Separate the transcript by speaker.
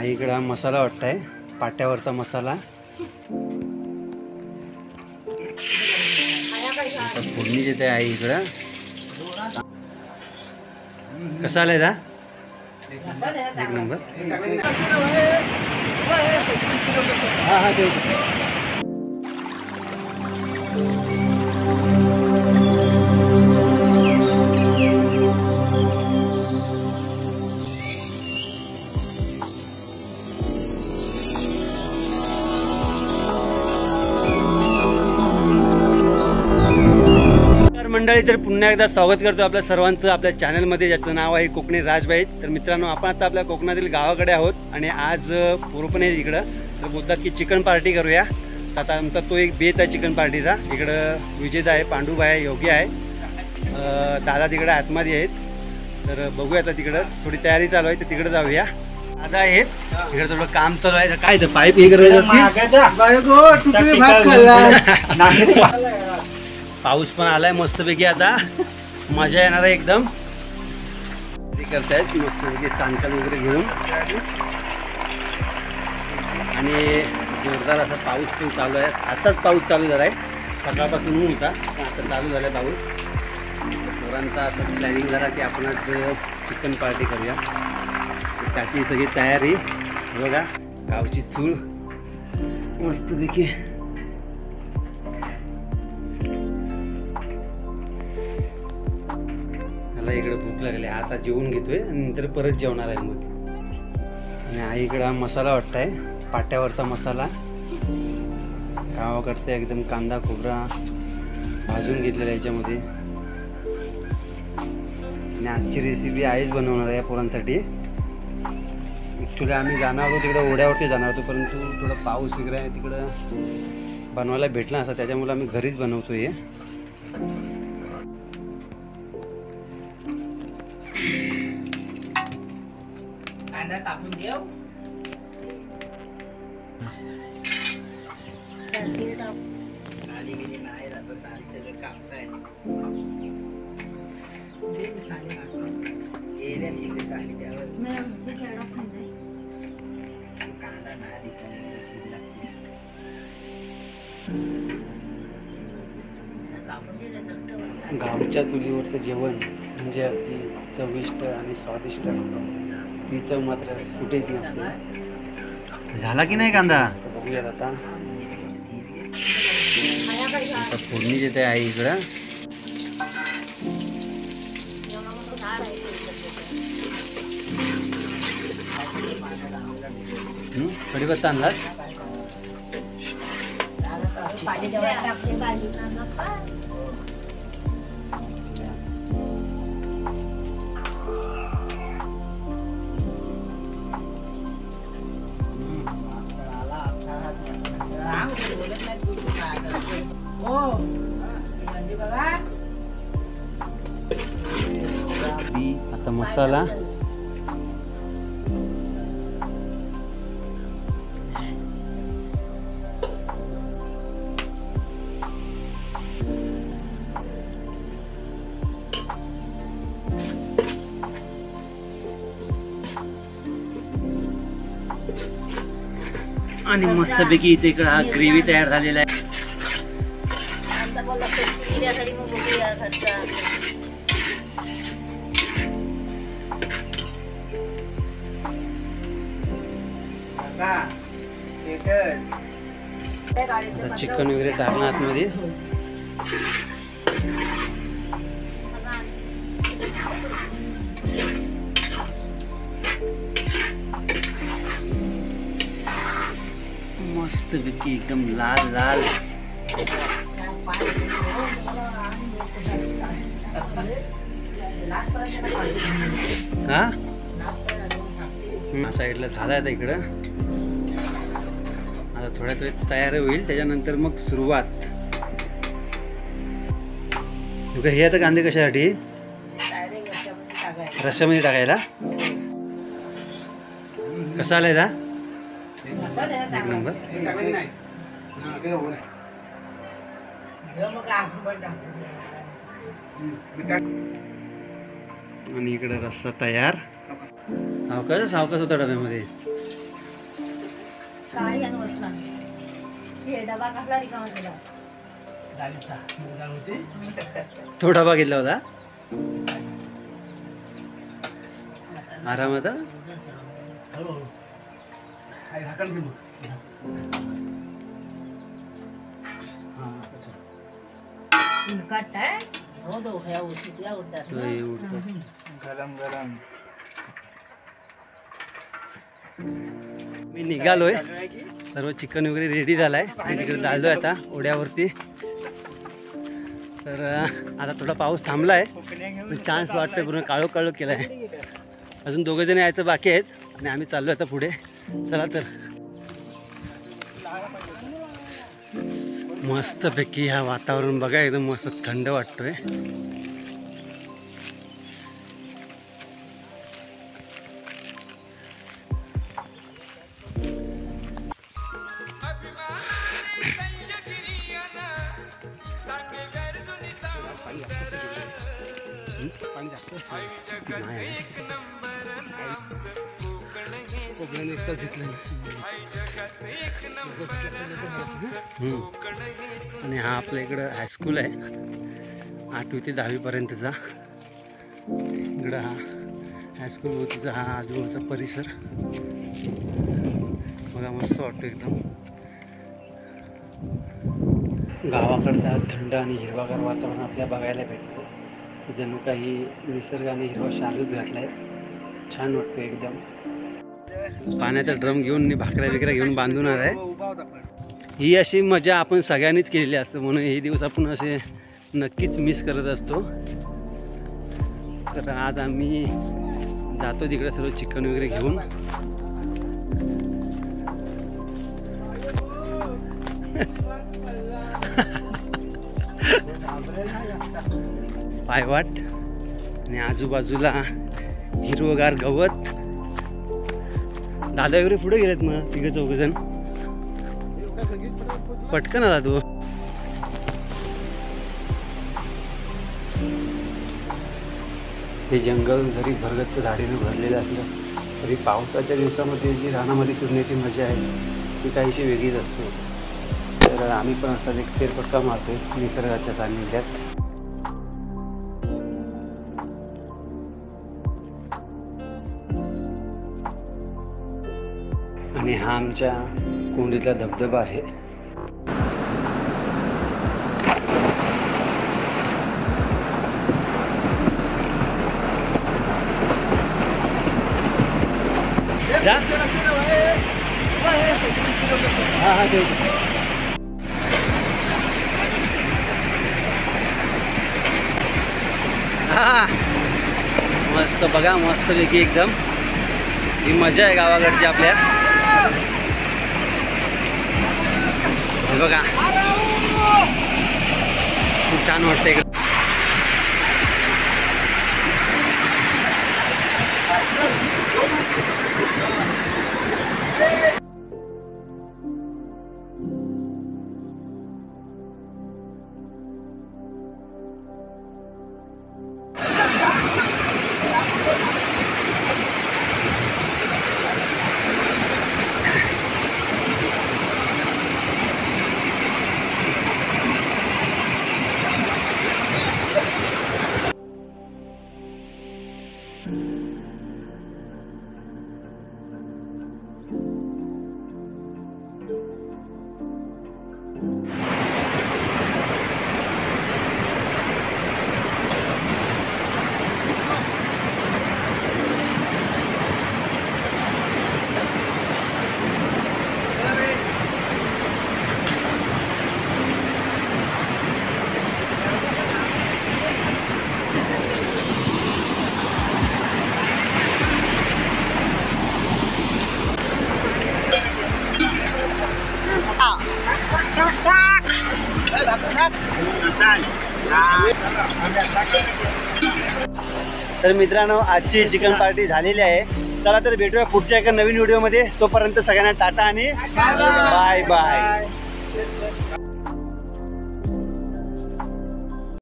Speaker 1: आईकडे मसाला वाटताय, पाट्यावरचा मसाला फोडणी देते आई इकडं. कसा आलाय दा? एक नंबर. हा ते मंडळी, तर पुन्हा एकदा स्वागत करतो आपल्या सर्वांचं आपल्या चॅनलमध्ये, ज्याचं नाव आहे कोकणी राजबाई. तर मित्रांनो, आपण आता आपल्या कोकणातील गावाकडे आहोत आणि आज पूर्वपणे इकडं तर बोलतात की चिकन पार्टी करूया. आता आमचा तो एक बेत आहे चिकन पार्टीचा. इकडं विजेत आहे, पांडुबा आहे, योगी आहे, दादा तिकडे आतमध्ये आहेत. तर बघूया आता तिकडं थोडी तयारी चालू आहे, तर तिकडे जाऊया. दादा आहेत तिकडे, थोडं काम चालू आहे. काय तर पाईप हे करायचं. पाऊस पण आलाय मस्तपैकी, आता मजा येणार आहे एकदम. करतायत मस्तपैकी सांडकाल वगैरे घेऊन आणि जोरदार असा पाऊस पण चालू आहे. आताच पाऊस चालू झाला आहे, सकाळपासून ऊन होता पण आता चालू झाला आहे पाऊस. पोरांचा असं प्लॅनिंग झाला की आपण आज चिकन पार्टी करूया. त्याची सगळी तयारी बघा, गावची चूळ मस्तपैकी. मला इकडे भूक लागली, आता जेवून घेतोय आणि नंतर परत जेवणार आहे मग. आणि आईकडे मसाला वाटताय, पाट्यावरचा मसाला गावाकडचा एकदम. कांदा खोबरा भाजून घेतलेला याच्यामध्ये. आणि आजची रेसिपी आईच बनवणार आहे पोरांसाठी. ॲक्च्युली आम्ही जाणार होतो तिकडे, ओढ्यावरती जाणार होतो, परंतु थोडं पाऊस वगैरे आहे तिकडं, बनवायला भेटला असता, त्याच्यामुळे आम्ही घरीच बनवतो. हे
Speaker 2: कांदा कापून देऊ.
Speaker 1: गावच्या चुलीवरचं जेवण म्हणजे अगदी चविष्ट आणि स्वादिष्ट असतं. ती चव मात्र कुठेच नसते. झाला की नाही कांदा? बघूयात आता. फोडणी देते आई इकडं. कढीपत्ता आणलास? आता मसाला आणि मस्तपैकी इथे इकडे हा ग्रेव्ही तयार झालेला आहे. चिकन वगैरे टाकणं आतमध्ये. मस्तपैकी एकदम लाल लाल. हा साईडला झाला आहे इकडं. आता थोड्यात वेळ तयार होईल, त्याच्यानंतर मग सुरुवात. हे आता कांदे कशासाठी? रश्श्यामध्ये टाकायला. कसा आलाय दा? एक नंबर. आणि इकडे रस्सा तयार. सावकाश सावकाश होता डब्यामध्ये.
Speaker 3: काही आणि वचला हे डबा कसला रिकामा केला
Speaker 1: डाळीचा मूग डाळ होती. तो डबा घेतला होता आरामात. झाकण घेऊ.
Speaker 3: उलकाट आहे हो दो ह्या उशीतल्या उडतात ना.
Speaker 2: गरम गरम.
Speaker 1: मी निघालोय, सर्व चिकन वगैरे रेडी झालाय आणि तिकडे चाललोय आता ओढ्यावरती. तर आता थोडा पाऊस थांबलाय, चान्स वाटतोय, पूर्ण काळो काळो केलाय. अजून दोघे जण यायचं बाकी आहेत आणि आम्ही चाललोय आता पुढे. चला तर मस्तपैकी ह्या वातावरण बघा, एकदम मस्त थंड वाटतोय. आणि हा आपल्या इकडं हायस्कूल आहे, 8वी ते 10वी पर्यंतचा. इकडं हा हायस्कूल होतीचा हा आजूबाजूचा परिसर बघा, मस्त वाटतो एकदम. गावाकडचा थंड आणि हिरवागार वातावरण आपल्या बघायला भेटतो. जणू काही निसर्गाने हिरवा शालूच घातलाय, छान वाटतं एकदम. पाण्याचा ड्रम घेऊन भाकऱ्या बिकऱ्या घेऊन बांधून आहे. ही अशी मजा आपण सगळ्यांनीच केलेली असते, म्हणून हे दिवस आपण असे नक्कीच मिस करत असतो. तर आज आम्ही जातो तिकडे सर्व चिकन वगैरे घेऊन. पायवाट आणि आजूबाजूला हिरवगार गवत. दादा वगैरे पुढे गेलेत मग तिघे चौघजण. पटकन आला तू. हे जंगल जरी भरगच्च झाडीने भरलेलं असलं तरी पावसाच्या दिवसामध्ये जी रानामध्ये फिरण्याची मजा आहे ती काहीशी वेगळीच असते. तर आम्ही पण असाच एक फेरफटका मारतोय निसर्गाच्या सान्निध्यात. आणि हा आमच्या कोंडीतला धबधबा आहे. मस्त बघा, मस्त पैकी एकदम ही मजा आहे गावाकडची आपल्या. बघा खूप छान वाटतंय. तर मित्रांनो, आजची चिकन पार्टी झालेली आहे. चला तर भेटूया पुढच्या एका नवीन व्हिडिओमध्ये. तोपर्यंत सगळ्यांना टाटा आणि बाय बाय.